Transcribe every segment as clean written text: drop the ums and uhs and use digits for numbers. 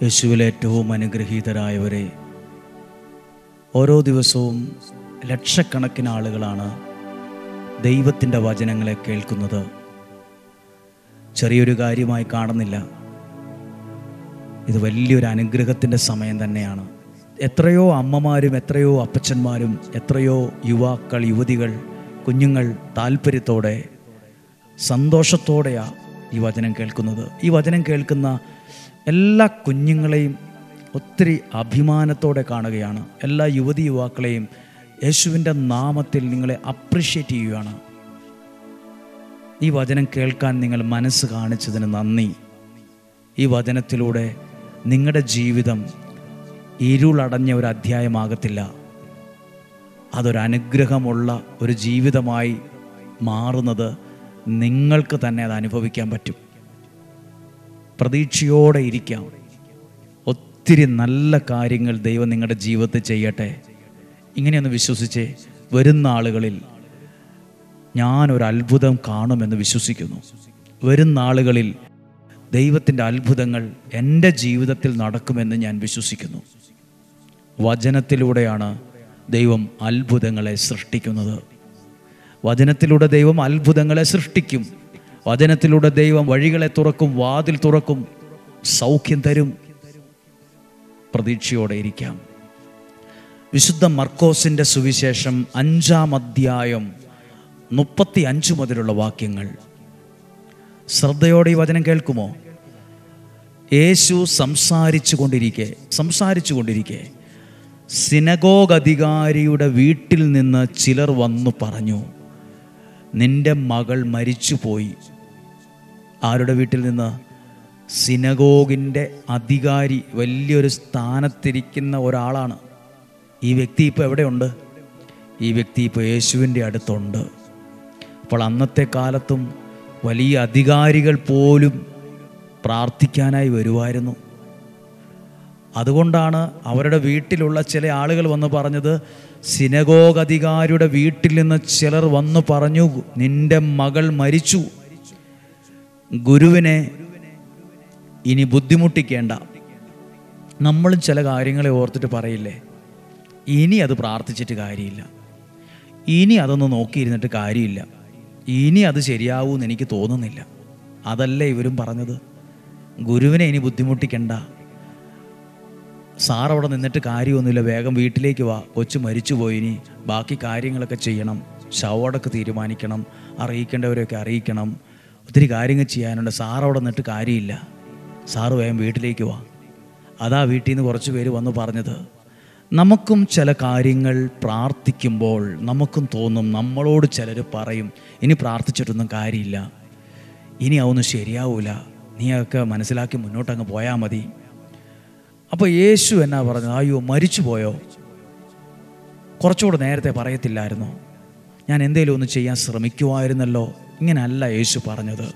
യേശുവിൽ ഏറ്റവും അനുഗ്രഹീതരായവരെ, ഓരോ ദിവസവും ലക്ഷക്കണക്കിന് ആളുകളാണ് ദൈവത്തിൻ്റെ വചനങ്ങളെ കേൾക്കുന്നത്. ചെറിയൊരു കാര്യമായി കാണുന്നില്ല, ഇത് വലിയൊരു അനുഗ്രഹത്തിൻ്റെ സമയം തന്നെയാണ്. എത്രയോ അമ്മമാരും എത്രയോ അപ്പച്ചന്മാരും എത്രയോ യുവാക്കൾ, യുവതികൾ, കുഞ്ഞുങ്ങൾ താല്പര്യത്തോടെ സന്തോഷത്തോടെയാണ് ഈ വചനം കേൾക്കുന്നത്. ഈ വചനം കേൾക്കുന്ന എല്ലാ കുഞ്ഞുങ്ങളെയും ഒത്തിരി അഭിമാനത്തോടെ കാണുകയാണ്. എല്ലാ യുവതി യുവാക്കളെയും യേശുവിൻ്റെ നാമത്തിൽ നിങ്ങളെ അപ്രിഷ്യേറ്റ് ചെയ്യുകയാണ്. ഈ വചനം കേൾക്കാൻ നിങ്ങൾ മനസ്സ് കാണിച്ചതിന് നന്ദി. ഈ വചനത്തിലൂടെ നിങ്ങളുടെ ജീവിതം ഇരുളടഞ്ഞ ഒരു അധ്യായമാകത്തില്ല, അതൊരനുഗ്രഹമുള്ള ഒരു ജീവിതമായി മാറുന്നത് നിങ്ങൾക്ക് തന്നെ അത് അനുഭവിക്കാൻ പറ്റും. പ്രതീക്ഷയോടെ ഇരിക്കാം. ഒത്തിരി നല്ല കാര്യങ്ങൾ ദൈവം നിങ്ങളുടെ ജീവിതത്തിൽ ചെയ്യട്ടെ. ഇങ്ങനെയൊന്ന് വിശ്വസിച്ച് വരുന്ന ആളുകളിൽ ഞാനൊരു അത്ഭുതം കാണുമെന്ന് വിശ്വസിക്കുന്നു. വരുന്ന ആളുകളിൽ ദൈവത്തിൻ്റെ അത്ഭുതങ്ങൾ എൻ്റെ ജീവിതത്തിൽ നടക്കുമെന്ന് ഞാൻ വിശ്വസിക്കുന്നു. വചനത്തിലൂടെയാണ് ദൈവം അത്ഭുതങ്ങളെ സൃഷ്ടിക്കുന്നത്. വചനത്തിലൂടെ ദൈവം അത്ഭുതങ്ങളെ സൃഷ്ടിക്കും. വചനത്തിലൂടെ ദൈവം വഴികളെ തുറക്കും, വാതിൽ തുറക്കും, സൗഖ്യം തരും. പ്രതീക്ഷയോടെ ഇരിക്കാം. വിശുദ്ധ മർക്കോസിൻ്റെ സുവിശേഷം 5-ാം അധ്യായം 35 മുതലുള്ള വാക്യങ്ങൾ ശ്രദ്ധയോടെ ഈ വചനം കേൾക്കുമോ? യേശു സംസാരിച്ചു കൊണ്ടിരിക്കെ സിനഗോഗ് അധികാരിയുടെ വീട്ടിൽ നിന്ന് ചിലർ വന്നു പറഞ്ഞു, നിന്റെ മകൾ മരിച്ചുപോയി. ആരുടെ വീട്ടിൽ നിന്ന്? സിനഗോഗിൻ്റെ അധികാരി, വലിയൊരു സ്ഥാനത്തിരിക്കുന്ന ഒരാളാണ്. ഈ വ്യക്തി ഇപ്പോൾ എവിടെയുണ്ട്? ഈ വ്യക്തി ഇപ്പോൾ യേശുവിൻ്റെ അടുത്തുണ്ട്. അപ്പോൾ അന്നത്തെ കാലത്തും വലിയ അധികാരികൾ പോലും പ്രാർത്ഥിക്കാനായി വരുമായിരുന്നു. അതുകൊണ്ടാണ് അവരുടെ വീട്ടിലുള്ള ചില ആളുകൾ വന്ന് പറഞ്ഞത്, സിനഗോഗ് അധികാരിയുടെ വീട്ടിൽ നിന്ന് ചിലർ വന്നു പറഞ്ഞു, നിന്റെ മകൾ മരിച്ചു. ഗുരുവിനെ ഇനി ബുദ്ധിമുട്ടിക്കേണ്ട. നമ്മളും ചില കാര്യങ്ങളെ ഓർത്തിട്ട് പറയില്ലേ, ഇനി അത് പ്രാർത്ഥിച്ചിട്ട് കാര്യമില്ല, ഇനി അതൊന്ന് നോക്കിയിരുന്നിട്ട് കാര്യമില്ല, ഇനി അത് ശരിയാവൂന്ന് എനിക്ക് തോന്നുന്നില്ല. അതല്ലേ ഇവരും പറഞ്ഞത്. ഗുരുവിനെ ഇനി ബുദ്ധിമുട്ടിക്കണ്ട, സാർ അവിടെ നിന്നിട്ട് കാര്യമൊന്നുമില്ല, വേഗം വീട്ടിലേക്ക് വാ, കൊച്ചു മരിച്ചുപോയി, ഇനി ബാക്കി കാര്യങ്ങളൊക്കെ ചെയ്യണം, ശവമടക്ക് തീരുമാനിക്കണം, അറിയിക്കേണ്ടവരെയൊക്കെ അറിയിക്കണം, ഒത്തിരി കാര്യങ്ങൾ ചെയ്യാനുണ്ട്, സാർ അവിടെ നിന്നിട്ട് കാര്യമില്ല, സാറ് വേഗം വീട്ടിലേക്ക് വാ. അതാ വീട്ടിൽ നിന്ന് കുറച്ച് പേര് വന്ന് പറഞ്ഞത്. നമുക്കും ചില കാര്യങ്ങൾ പ്രാർത്ഥിക്കുമ്പോൾ നമുക്കും തോന്നും, നമ്മളോട് ചിലർ പറയും, ഇനി പ്രാർത്ഥിച്ചിട്ടൊന്നും കാര്യമില്ല, ഇനി അതൊന്നും ശരിയാവില്ല, നീയൊക്കെ മനസ്സിലാക്കി മുന്നോട്ടങ്ങ് പോയാൽ മതി. അപ്പോൾ യേശു എന്നാ പറഞ്ഞത്? അയ്യോ മരിച്ചു പോയോ? കുറച്ചുകൂടെ നേരത്തെ പറയത്തില്ലായിരുന്നോ? ഞാൻ എന്തേലും ഒന്ന് ചെയ്യാൻ ശ്രമിക്കുമായിരുന്നല്ലോ. ഇങ്ങനെയല്ല യേശു പറഞ്ഞത്.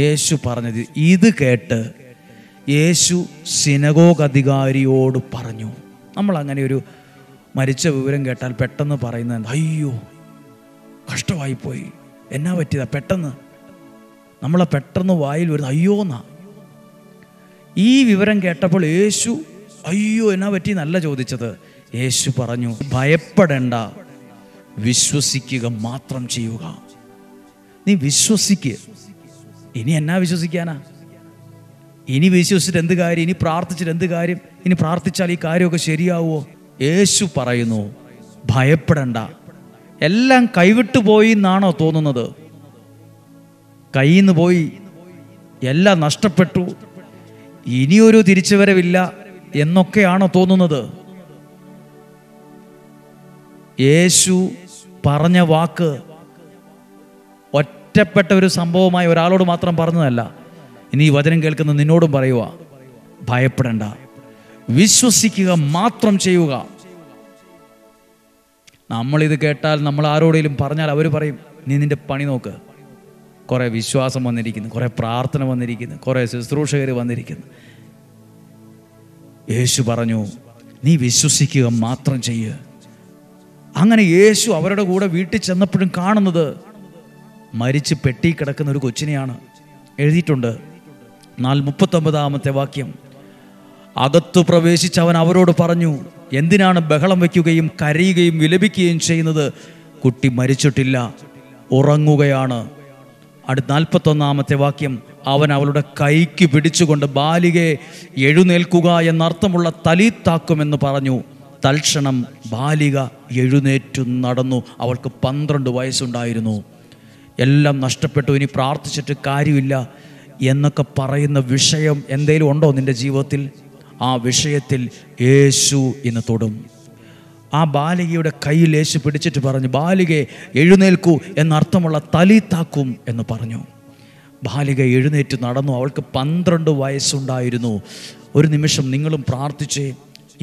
യേശു പറഞ്ഞത് ഇത് കേട്ട് യേശു സിനഗോഗ് അധികാരിയോട് പറഞ്ഞു. നമ്മളങ്ങനെ ഒരു മരിച്ച വിവരം കേട്ടാൽ പെട്ടെന്ന് പറയുന്നത്, അയ്യോ കഷ്ടമായിപ്പോയി, എന്നാ പറ്റിയതാ, പെട്ടെന്ന് നമ്മളെ പെട്ടെന്ന് വായിൽ വരുന്ന അയ്യോന്നാ. ഈ വിവരം കേട്ടപ്പോൾ യേശു അയ്യോ എന്നാ പറ്റി എന്നല്ല ചോദിച്ചത്. യേശു പറഞ്ഞു, ഭയപ്പെടേണ്ട, വിശ്വസിക്കുക മാത്രം ചെയ്യുക. നീ വിശ്വസിക്കുക. ഇനി എന്നാ വിശ്വസിക്കാനാ? ഇനി വിശ്വസിച്ചിട്ട് എന്ത് കാര്യം? ഇനി പ്രാർത്ഥിച്ചിട്ട് എന്ത് കാര്യം? ഇനി പ്രാർത്ഥിച്ചാൽ ഈ കാര്യമൊക്കെ ശരിയാവുമോ? യേശു പറയുന്നു, ഭയപ്പെടണ്ട. എല്ലാം കൈവിട്ടു പോയി എന്നാണോ തോന്നുന്നത്? കയ്യിൽ നിന്ന് പോയി, എല്ലാം നഷ്ടപ്പെട്ടു, ഇനിയൊരു തിരിച്ചുവരവില്ല എന്നൊക്കെയാണോ തോന്നുന്നത്? യേശു പറഞ്ഞ വാക്ക് ഒറ്റപ്പെട്ട ഒരു സംഭവമായി ഒരാളോട് മാത്രം പറഞ്ഞതല്ല. ഇനി ഈ വചനം കേൾക്കുന്ന നിന്നോടും പറയുക, ഭയപ്പെടേണ്ട, വിശ്വസിക്കുക മാത്രം ചെയ്യുക. നമ്മളിത് കേട്ടാൽ, നമ്മൾ ആരോടെങ്കിലും പറഞ്ഞാൽ അവർ പറയും, നീ നിന്റെ പണി നോക്ക്, കുറേ വിശ്വാസം വന്നിരിക്കുന്നു, കുറേ പ്രാർത്ഥന വന്നിരിക്കുന്നു, കുറേ ശുശ്രൂഷകർ വന്നിരിക്കുന്നു. യേശു പറഞ്ഞു, നീ വിശ്വസിക്കുക മാത്രം ചെയ്യുക. അങ്ങനെ യേശു അവരുടെ കൂടെ വീട്ടിൽ ചെന്നപ്പോഴും കാണുന്നത് മരിച്ച് പെട്ടി കിടക്കുന്ന ഒരു കൊച്ചിനെയാണ്. എഴുതിയിട്ടുണ്ട് 39-ാമത്തെ വാക്യം, അകത്തു പ്രവേശിച്ച് അവൻ അവരോട് പറഞ്ഞു, എന്തിനാണ് ബഹളം വയ്ക്കുകയും കരയുകയും വിലപിക്കുകയും ചെയ്യുന്നത്? കുട്ടി മരിച്ചിട്ടില്ല, ഉറങ്ങുകയാണ്. അടുത്ത 41-ാമത്തെ വാക്യം, അവൻ അവളുടെ കൈക്ക് പിടിച്ചുകൊണ്ട് ബാലികയെ എഴുന്നേൽക്കുക എന്നർത്ഥമുള്ള തലീത്താക്കുമെന്ന് പറഞ്ഞു. തൽക്ഷണം ബാലിക എഴുന്നേറ്റു നടന്നു. അവൾക്ക് 12 വയസ്സുണ്ടായിരുന്നു. എല്ലാം നഷ്ടപ്പെട്ടു, ഇനി പ്രാർത്ഥിച്ചിട്ട് കാര്യമില്ല എന്നൊക്കെ പറയുന്ന വിഷയം എന്തെങ്കിലും ഉണ്ടോ നിൻ്റെ ജീവിതത്തിൽ? ആ വിഷയത്തിൽ യേശു ഇന്ന് തൊടും. ആ ബാലികയുടെ കയ്യിൽ യേശു പിടിച്ചിട്ട് പറഞ്ഞു, ബാലികയെ എഴുന്നേൽക്കൂ എന്നർത്ഥമുള്ള തലീത്താക്കും എന്ന് പറഞ്ഞു. ബാലിക എഴുന്നേറ്റ് നടന്നു. അവൾക്ക് 12 വയസ്സുണ്ടായിരുന്നു. ഒരു നിമിഷം നിങ്ങളും പ്രാർത്ഥിച്ചേ.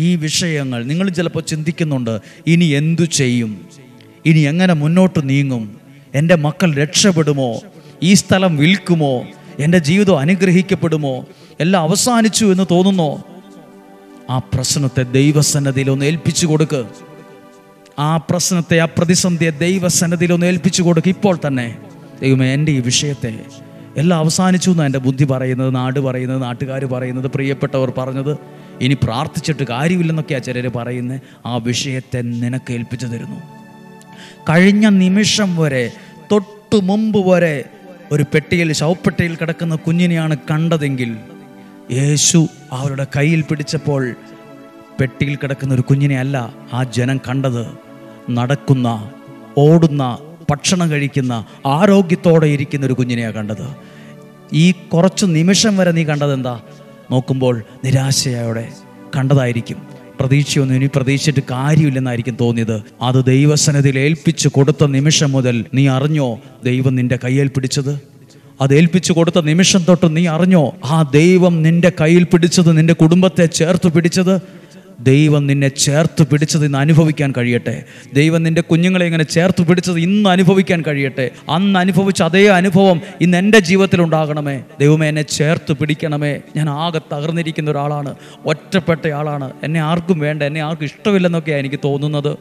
ഈ വിഷയങ്ങൾ നിങ്ങൾ ചിലപ്പോൾ ചിന്തിക്കുന്നുണ്ട്, ഇനി എന്തു ചെയ്യും, ഇനി എങ്ങനെ മുന്നോട്ട് നീങ്ങും, എൻ്റെ മക്കൾ രക്ഷപ്പെടുമോ, ഈ സ്ഥലം വിൽക്കുമോ, എൻ്റെ ജീവിതം അനുഗ്രഹിക്കപ്പെടുമോ, എല്ലാം അവസാനിച്ചു എന്ന് തോന്നുന്നോ? ആ പ്രശ്നത്തെ ദൈവസന്നിധിയിൽ ഒന്ന് ഏൽപ്പിച്ചു കൊടുക്ക്. ആ പ്രശ്നത്തെ, ആ പ്രതിസന്ധിയെ ദൈവസന്നിധിയിൽ ഒന്ന് ഏൽപ്പിച്ചു കൊടുക്ക്. ഇപ്പോൾ തന്നെ, ദൈവമേ, എൻ്റെ ഈ വിഷയത്തെ എല്ലാം അവസാനിച്ചു എന്നാണ് എൻ്റെ ബുദ്ധി പറയുന്നത്, നാട് പറയുന്നത്, നാട്ടുകാർ പറയുന്നത്, പ്രിയപ്പെട്ടവർ പറഞ്ഞത്. ഇനി പ്രാർത്ഥിച്ചിട്ട് കാര്യമില്ലെന്നൊക്കെയാണ് ചിലർ പറയുന്നത്. ആ വിഷയത്തെ നിനക്ക് ഏൽപ്പിച്ചു തരുന്നു. കഴിഞ്ഞ നിമിഷം വരെ, തൊട്ട് മുമ്പ് വരെ ഒരു പെട്ടിയിൽ, ശവപ്പെട്ടിയിൽ കിടക്കുന്ന കുഞ്ഞിനെയാണ് കണ്ടതെങ്കിൽ, യേശു അവരുടെ കയ്യിൽ പിടിച്ചപ്പോൾ പെട്ടിയിൽ കിടക്കുന്ന ഒരു കുഞ്ഞിനെ അല്ല ആ ജനം കണ്ടത്. നടക്കുന്ന, ഓടുന്ന, ഭക്ഷണം കഴിക്കുന്ന, ആരോഗ്യത്തോടെ ഇരിക്കുന്ന ഒരു കുഞ്ഞിനെയാണ് കണ്ടത്. ഈ കുറച്ച് നിമിഷം വരെ നീ കണ്ടതെന്താ? നോക്കുമ്പോൾ നിരാശയോടെ കണ്ടതായിരിക്കും. പ്രതീക്ഷയൊന്നും ഇനി പ്രതീക്ഷിച്ചിട്ട് കാര്യമില്ലെന്നായിരിക്കും തോന്നിയത്. അത് ദൈവസന്നിധിയിൽ ഏൽപ്പിച്ചു കൊടുത്ത നിമിഷം മുതൽ നീ അറിഞ്ഞോ ദൈവം നിന്റെ കയ്യിൽ പിടിച്ചത്? അത് ഏൽപ്പിച്ചു കൊടുത്ത നിമിഷം തൊട്ട് നീ അറിഞ്ഞോ ആ ദൈവം നിന്റെ കയ്യിൽ പിടിച്ചത്, നിന്റെ കുടുംബത്തെ ചേർത്ത് പിടിച്ചത്? ദൈവം നിന്നെ ചേർത്ത് പിടിച്ചത് ഇന്ന് അനുഭവിക്കാൻ കഴിയട്ടെ. ദൈവം നിന്റെ കുഞ്ഞുങ്ങളെ ഇങ്ങനെ ചേർത്ത് പിടിച്ചത് ഇന്ന് അനുഭവിക്കാൻ കഴിയട്ടെ. അന്ന് അനുഭവിച്ച അതേ അനുഭവം ഇന്ന് എൻ്റെ ജീവിതത്തിൽ ഉണ്ടാകണമേ. ദൈവമേ, എന്നെ ചേർത്ത് പിടിക്കണമേ. ഞാൻ ആകെ തകർന്നിരിക്കുന്ന ഒരാളാണ്, ഒറ്റപ്പെട്ടയാളാണ്, എന്നെ ആർക്കും വേണ്ട, എന്നെ ആർക്കും ഇഷ്ടമില്ലെന്നൊക്കെയാണ് എനിക്ക് തോന്നുന്നത്.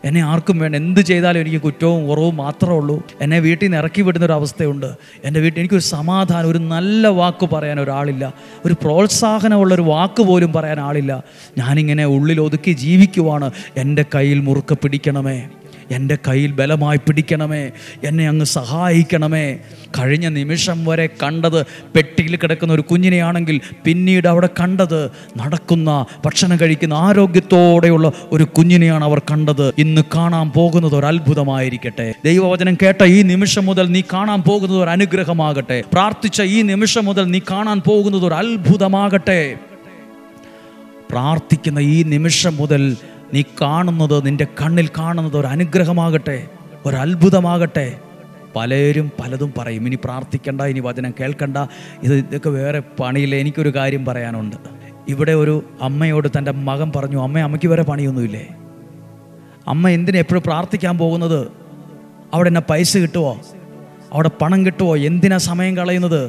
എന്നെ ആർക്കും വേണ്ട, എന്ത് ചെയ്താലും എനിക്ക് കുറ്റവും കുറവും മാത്രമേ ഉള്ളൂ. എന്നെ വീട്ടിൽ നിന്ന് ഇറക്കി വിടുന്നൊരവസ്ഥയുണ്ട്. എൻ്റെ വീട്ടിൽ എനിക്കൊരു സമാധാനം, ഒരു നല്ല വാക്ക് പറയാൻ ഒരാളില്ല, ഒരു പ്രോത്സാഹനമുള്ളൊരു വാക്ക് പോലും പറയാൻ ആളില്ല. ഞാനിങ്ങനെ ഉള്ളിൽ ഒതുക്കി ജീവിക്കുവാണ്. എൻ്റെ കയ്യിൽ മുറുക്കെ പിടിക്കണമേ, എൻ്റെ കയ്യിൽ ബലമായി പിടിക്കണമേ, എന്നെ അങ്ങ് സഹായിക്കണമേ. കഴിഞ്ഞ നിമിഷം വരെ കണ്ടത് പെട്ടിയിൽ കിടക്കുന്ന ഒരു കുഞ്ഞിനെയാണെങ്കിൽ പിന്നീട് അവിടെ കണ്ടത് നടക്കുന്ന, ഭക്ഷണം കഴിക്കുന്ന, ആരോഗ്യത്തോടെയുള്ള ഒരു കുഞ്ഞിനെയാണ് അവർ കണ്ടത്. ഇന്ന് കാണാൻ പോകുന്നത് ഒരു അത്ഭുതമായിരിക്കട്ടെ. ദൈവവചനം കേട്ട ഈ നിമിഷം മുതൽ നീ കാണാൻ പോകുന്നത് ഒരു അനുഗ്രഹമാകട്ടെ. പ്രാർത്ഥിച്ച ഈ നിമിഷം മുതൽ നീ കാണാൻ പോകുന്നത് ഒരു അത്ഭുതമാകട്ടെ. പ്രാർത്ഥിക്കുന്ന ഈ നിമിഷം മുതൽ നീ കാണുന്നത്, നിന്റെ കണ്ണിൽ കാണുന്നത് ഒരു അനുഗ്രഹമാകട്ടെ, ഒരു അത്ഭുതമാകട്ടെ. പലരും പലതും പറയും, ഇനി പ്രാർത്ഥിക്കണ്ട, ഇനി വചനം കേൾക്കണ്ട, ഇതൊക്കെ വേറെ പണിയില്ല. എനിക്കൊരു കാര്യം പറയാനുണ്ട്. ഇവിടെ ഒരു അമ്മയോട് തൻ്റെ മകൻ പറഞ്ഞു, അമ്മയ്ക്ക് വേറെ പണിയൊന്നുമില്ലേ? അമ്മ എന്തിനാ എപ്പോഴും പ്രാർത്ഥിക്കാൻ പോകുന്നത്? അവിടെ എന്നെ പൈസ കിട്ടുമോ, അവിടെ പണം കിട്ടുമോ, എന്തിനാ സമയം കളയുന്നത്?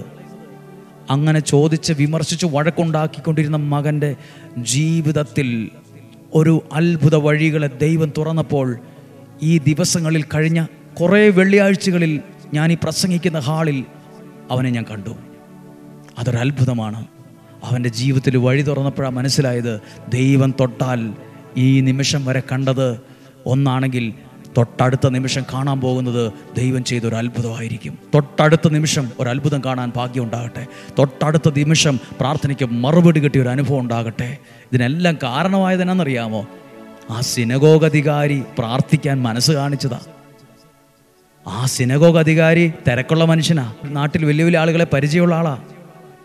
അങ്ങനെ ചോദിച്ച് വിമർശിച്ച് വഴക്കുണ്ടാക്കിക്കൊണ്ടിരുന്ന മകൻ്റെ ജീവിതത്തിൽ ഒരു അത്ഭുത വഴികളെ ദൈവം തുറന്നപ്പോൾ, ഈ ദിവസങ്ങളിൽ കഴിഞ്ഞ കുറേ വെള്ളിയാഴ്ചകളിൽ ഞാൻ ഈ പ്രസംഗിക്കുന്ന ഹാളിൽ അവനെ ഞാൻ കണ്ടു. അതൊരു അത്ഭുതമാണ്. അവൻ്റെ ജീവിതത്തിൽ വഴി തുറന്നപ്പോഴാണ് മനസ്സിലായത്, ദൈവം തൊട്ടാൽ ഈ നിമിഷം വരെ കണ്ടത് ഒന്നാണെങ്കിൽ തൊട്ടടുത്ത നിമിഷം കാണാൻ പോകുന്നത് ദൈവം ചെയ്തൊരു അത്ഭുതമായിരിക്കും. തൊട്ടടുത്ത നിമിഷം ഒരു അത്ഭുതം കാണാൻ ഭാഗ്യം ഉണ്ടാകട്ടെ. തൊട്ടടുത്ത നിമിഷം പ്രാർത്ഥനയ്ക്ക് മറുപടി കിട്ടിയ ഒരു അനുഭവം ഉണ്ടാകട്ടെ. ഇതിനെല്ലാം കാരണമായതെന്നറിയാമോ? ആ സിനഗോഗ് അധികാരി പ്രാർത്ഥിക്കാൻ മനസ്സ് കാണിച്ചതാ. ആ സിനഗോഗ് അധികാരി തിരക്കുള്ള മനുഷ്യനാ, നാട്ടിൽ വലിയ വലിയ ആളുകളെ പരിചയമുള്ള ആളാ.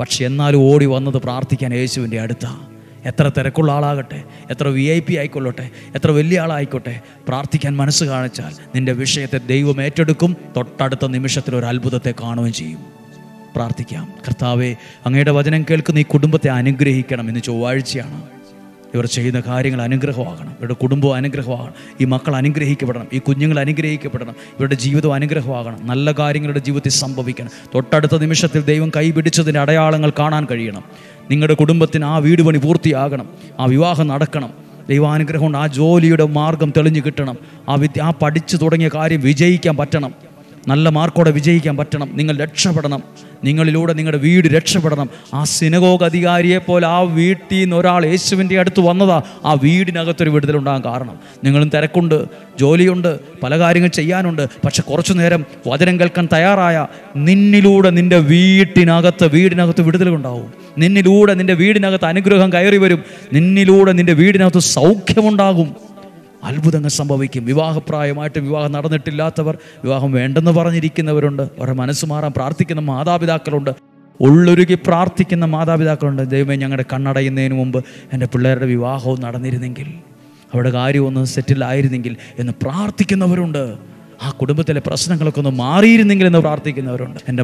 പക്ഷെ എന്നാലും ഓടി വന്നത് പ്രാർത്ഥിക്കാൻ യേശുവിൻ്റെ അടുത്താ. എത്ര തിരക്കുള്ള ആളാകട്ടെ, എത്ര VIP ആയിക്കൊള്ളട്ടെ, എത്ര വലിയ ആളായിക്കോട്ടെ, പ്രാർത്ഥിക്കാൻ മനസ്സ് കാണിച്ചാൽ നിന്റെ വിഷയത്തെ ദൈവം ഏറ്റെടുക്കും. തൊട്ടടുത്ത നിമിഷത്തിൽ ഒരു അത്ഭുതത്തെ കാണുകയും ചെയ്യും. പ്രാർത്ഥിക്കാം. കർത്താവേ, അങ്ങയുടെ വചനം കേൾക്കുന്ന ഈ കുടുംബത്തെ അനുഗ്രഹിക്കണം. ഇന്ന് ചൊവ്വാഴ്ചയാണ്. ഇവർ ചെയ്യുന്ന കാര്യങ്ങൾ അനുഗ്രഹമാകണം. ഇവരുടെ കുടുംബം അനുഗ്രഹമാകണം. ഈ മക്കൾ അനുഗ്രഹിക്കപ്പെടണം. ഈ കുഞ്ഞുങ്ങൾ അനുഗ്രഹിക്കപ്പെടണം. ഇവരുടെ ജീവിതം അനുഗ്രഹമാകണം. നല്ല കാര്യങ്ങളുടെ ജീവിതത്തിൽ സംഭവിക്കണം. തൊട്ടടുത്ത നിമിഷത്തിൽ ദൈവം കൈപിടിച്ചതിൻ്റെ അടയാളങ്ങൾ കാണാൻ കഴിയണം. നിങ്ങളുടെ കുടുംബത്തിന് ആ വീട് പണി പൂർത്തിയാകണം. ആ വിവാഹം നടക്കണം. ദൈവാനുഗ്രഹം കൊണ്ട് ആ ജോലിയുടെ മാർഗം തെളിഞ്ഞു കിട്ടണം. ആ പഠിച്ചു തുടങ്ങിയ കാര്യം വിജയിക്കാൻ പറ്റണം. നല്ല മാർക്കോടെ വിജയിക്കാൻ പറ്റണം. നിങ്ങൾ രക്ഷപ്പെടണം. നിങ്ങളിലൂടെ നിങ്ങളുടെ വീട് രക്ഷപ്പെടണം. ആ സിനഗോഗ് അധികാരിയെ പോലെ ആ വീട്ടിൽ നിന്ന് ഒരാൾ യേശുവിൻ്റെ അടുത്ത് വന്നതാ ആ വീടിനകത്തൊരു വിടുതലുണ്ടാകാൻ കാരണം. നിങ്ങളും തിരക്കുണ്ട്, ജോലിയുണ്ട്, പല കാര്യങ്ങൾ ചെയ്യാനുണ്ട്. പക്ഷെ കുറച്ചു നേരം വചനം കേൾക്കാൻ തയ്യാറായ നിന്നിലൂടെ നിൻ്റെ വീടിനകത്ത് വിടുതലുണ്ടാവും. നിന്നിലൂടെ നിൻ്റെ വീടിനകത്ത് അനുഗ്രഹം കയറി വരും. നിന്നിലൂടെ നിൻ്റെ വീടിനകത്ത് സൗഖ്യമുണ്ടാകും. അത്ഭുതങ്ങൾ സംഭവിക്കും. വിവാഹപ്രായമായിട്ട് വിവാഹം നടന്നിട്ടില്ലാത്തവർ, വിവാഹം വേണ്ടെന്ന് പറഞ്ഞിരിക്കുന്നവരുണ്ട്. അവരുടെ മനസ്സ് മാറാൻ പ്രാർത്ഥിക്കുന്ന മാതാപിതാക്കളുണ്ട്. ഉള്ളൊരുകി പ്രാർത്ഥിക്കുന്ന മാതാപിതാക്കളുണ്ട്. ദൈവമേ, ഞങ്ങളുടെ കണ്ണടയുന്നതിന് മുമ്പ് എൻ്റെ പിള്ളേരുടെ വിവാഹവും നടന്നിരുന്നെങ്കിൽ, അവരുടെ കാര്യമൊന്ന് സെറ്റിലായിരുന്നെങ്കിൽ എന്ന് പ്രാർത്ഥിക്കുന്നവരുണ്ട്. ആ കുടുംബത്തിലെ പ്രശ്നങ്ങളൊക്കെ ഒന്ന് മാറിയിരുന്നെങ്കിൽ എന്ന് പ്രാർത്ഥിക്കുന്നവരുണ്ട്. എൻ്റെ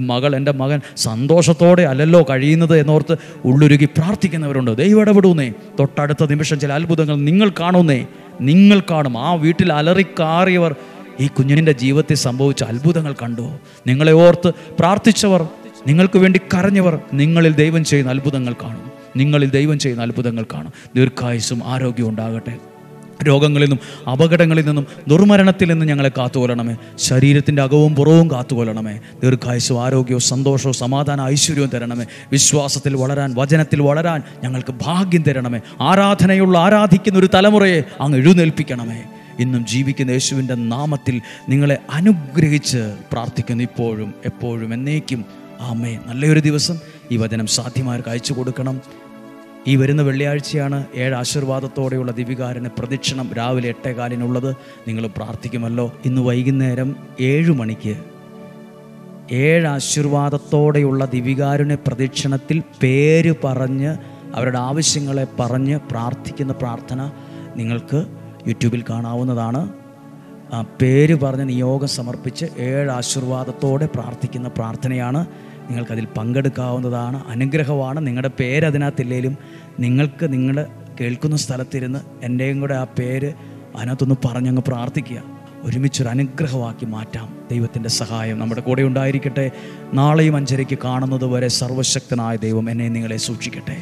മകൻ സന്തോഷത്തോടെ അല്ലല്ലോ കഴിയുന്നത് എന്നോർത്ത് ഉള്ളുരുകി പ്രാർത്ഥിക്കുന്നവരുണ്ട്. ദൈവം ഇടപെടുന്നേ. തൊട്ടടുത്ത നിമിഷം ചില അത്ഭുതങ്ങൾ നിങ്ങൾ കാണുന്നേ. നിങ്ങൾ കാണും. ആ വീട്ടിൽ അലറിക്കാറിയവർ ഈ കുഞ്ഞിൻ്റെ ജീവിതത്തിൽ സംഭവിച്ച അത്ഭുതങ്ങൾ കണ്ടു. നിങ്ങളെ ഓർത്ത് പ്രാർത്ഥിച്ചവർ, നിങ്ങൾക്ക് വേണ്ടി കരഞ്ഞവർ, നിങ്ങളിൽ ദൈവം ചെയ്യുന്ന അത്ഭുതങ്ങൾ കാണും. ദീർഘായുസ്സും ആരോഗ്യവും ഉണ്ടാകട്ടെ. രോഗങ്ങളിൽ നിന്നും അപകടങ്ങളിൽ നിന്നും ദുർമരണത്തിൽ നിന്നും ഞങ്ങളെ കാത്തുകൊള്ളണമേ. ശരീരത്തിൻ്റെ അകവും പുറവും കാത്തുകൊള്ളണമേ. ദീർഘായുസ്സും ആരോഗ്യവും സന്തോഷവും സമാധാന ഐശ്വര്യവും തരണമേ. വിശ്വാസത്തിൽ വളരാൻ, വചനത്തിൽ വളരാൻ ഞങ്ങൾക്ക് ഭാഗ്യം തരണമേ. ആരാധിക്കുന്ന ഒരു തലമുറയെ അങ്ങ് എഴുന്നേൽപ്പിക്കണമേ. ഇന്നും ജീവിക്കുന്ന യേശുവിൻ്റെ നാമത്തിൽ നിങ്ങളെ അനുഗ്രഹിച്ച് പ്രാർത്ഥിക്കുന്നു, ഇപ്പോഴും എപ്പോഴും എന്നേക്കും. ആമേൻ. നല്ലൊരു ദിവസം ഈ വചനം സാധ്യമാർക്ക് അയച്ചു കൊടുക്കണം. ഈ വരുന്ന വെള്ളിയാഴ്ചയാണ് 7 ആശീർവാദത്തോടെയുള്ള ദിവികാരുണ്യ പ്രദക്ഷിണം. രാവിലെ 8:15 നിങ്ങൾ പ്രാർത്ഥിക്കുമല്ലോ. ഇന്ന് വൈകുന്നേരം 7 മണിക്ക് 7 ആശീർവാദത്തോടെയുള്ള ദിവികാരുണ്യ പ്രദക്ഷിണത്തിൽ പേര് പറഞ്ഞ് അവരുടെ ആവശ്യങ്ങളെ പറഞ്ഞ് പ്രാർത്ഥിക്കുന്ന പ്രാർത്ഥന നിങ്ങൾക്ക് യൂട്യൂബിൽ കാണാവുന്നതാണ്. ആ പേര് പറഞ്ഞ് നിയോഗം സമർപ്പിച്ച് 7 ആശീർവാദത്തോടെ പ്രാർത്ഥിക്കുന്ന പ്രാർത്ഥനയാണ്. നിങ്ങൾക്കതിൽ പങ്കെടുക്കാവുന്നതാണ്. അനുഗ്രഹമാണ്. നിങ്ങളുടെ പേര് അതിനകത്തില്ലെങ്കിലും നിങ്ങൾക്ക് നിങ്ങളുടെ കേൾക്കുന്ന സ്ഥലത്തിരുന്ന് എൻ്റെയും കൂടെ ആ പേര് അതിനകത്തൊന്ന് പറഞ്ഞങ്ങ് പ്രാർത്ഥിക്കുക. ഒരുമിച്ചൊരു അനുഗ്രഹമാക്കി മാറ്റാം. ദൈവത്തിൻ്റെ സഹായം നമ്മുടെ കൂടെ ഉണ്ടായിരിക്കട്ടെ. നാളെയും 5:30 കാണുന്നത് വരെ സർവശക്തനായ ദൈവം എന്നെ നിങ്ങളെ സൂക്ഷിക്കട്ടെ.